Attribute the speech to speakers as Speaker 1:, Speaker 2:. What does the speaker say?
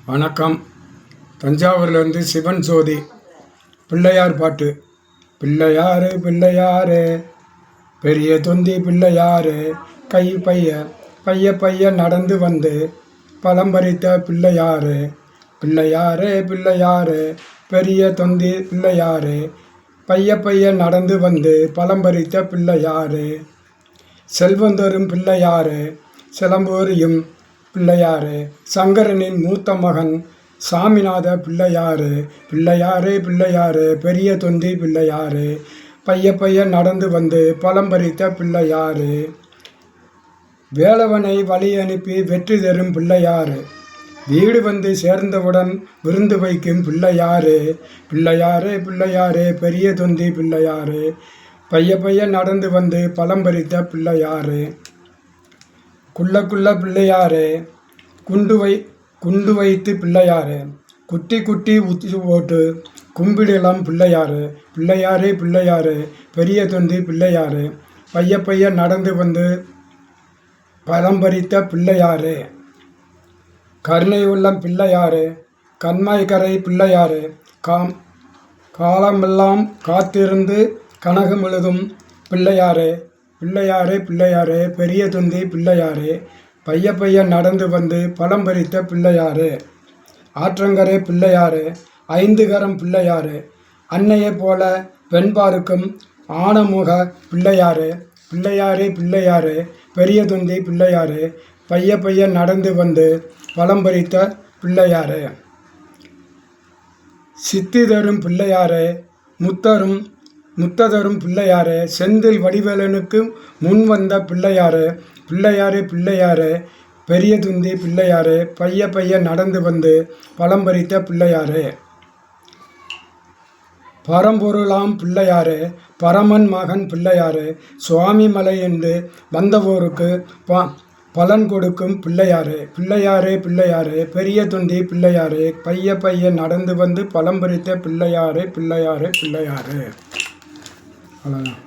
Speaker 1: வணக்கம். தஞ்சாவூர்லேருந்து சிவன் ஜோதி. பிள்ளையார் பாட்டு. பிள்ளையாரு பிள்ளையாரு பெரிய தொந்தி பிள்ளையாரு, கை பைய பைய பைய நடந்து வந்து பழம்பறித்த பிள்ளையாரு. பிள்ளையாரு பிள்ளையாரு பெரிய தொந்தி பிள்ளையாரு, பைய பைய நடந்து வந்து பழம்பறித்த பிள்ளையாரு. செல்வந்தரும் பிள்ளையாரு, சிலம்பூரியும் பிள்ளையாரு, சங்கரனின் மூத்த மகன் சாமிநாத பிள்ளையாரு. பிள்ளையாரு பிள்ளையாரு பெரிய தொந்தி பிள்ளையாரு, பைய பைய நடந்து வந்து பழம்பறித்த பிள்ளையாரு. வேலவனை வழி அனுப்பி வெற்றி தரும் பிள்ளையாரு, வீடு வந்து சேர்ந்தவுடன் விருந்து வைக்கும் பிள்ளையாரு. பிள்ளையாரு பிள்ளையாரு பெரிய தொந்தி பிள்ளையாரு, பைய பைய நடந்து வந்து பழம்பறித்த பிள்ளையாரு. குள்ள பிள்ளையாரு, குண்டு வைத்து பிள்ளையாரு, குட்டி குட்டி ஊற்றி போட்டு கும்பிடலாம் பிள்ளையாரு. பிள்ளையாரு பிள்ளையாரு பெரிய தொந்தி பிள்ளையாரு, பைய பைய நடந்து வந்து பழம்பறித்த பிள்ளையாரு. கருணை உள்ளம் பிள்ளையாரு, கண்மாய்கரை பிள்ளையாரு, காலமெல்லாம் காத்திருந்து கனகம் எழுதும் பிள்ளையாரு. பிள்ளையாரு பிள்ளையாரு பெரிய தொந்தி பிள்ளையாரு, பைய பைய நடந்து வந்து பழம்பறித்த பிள்ளையாரு. ஆற்றங்கரை பிள்ளையாரு, ஐந்து கரம் பிள்ளையாரு, அன்னையை போல வெண்பாருக்கும் ஆனமுக பிள்ளையாரு. பிள்ளையாரு பிள்ளையாரு பெரிய தொந்தி பிள்ளையாரு, பைய பைய நடந்து வந்து பழம்பறித்த பிள்ளையாரு. சித்தி தரும் பிள்ளையாரு, முத்ததரும் பிள்ளையாரு, செந்தில் வடிவேலனுக்கு முன் வந்த பிள்ளையாரு. பிள்ளையாரு பிள்ளையாரு பெரிய தொந்தி பிள்ளையாரு, பைய பைய நடந்து வந்து பழம்பறித்த பிள்ளையாரு. பரம்பொருளாம் பிள்ளையாரு, பரமன் மகன் பிள்ளையாரு, சுவாமி மலை என்று வந்தவோருக்கு பலன் கொடுக்கும் பிள்ளையாரு. பிள்ளையாரு பிள்ளையாரு பெரிய தொந்தி பிள்ளையாரு, பைய பைய நடந்து வந்து பழம்பறித்த பிள்ளையாரு. பிள்ளையாரு பிள்ளையாரு. அவ்வளோதான்.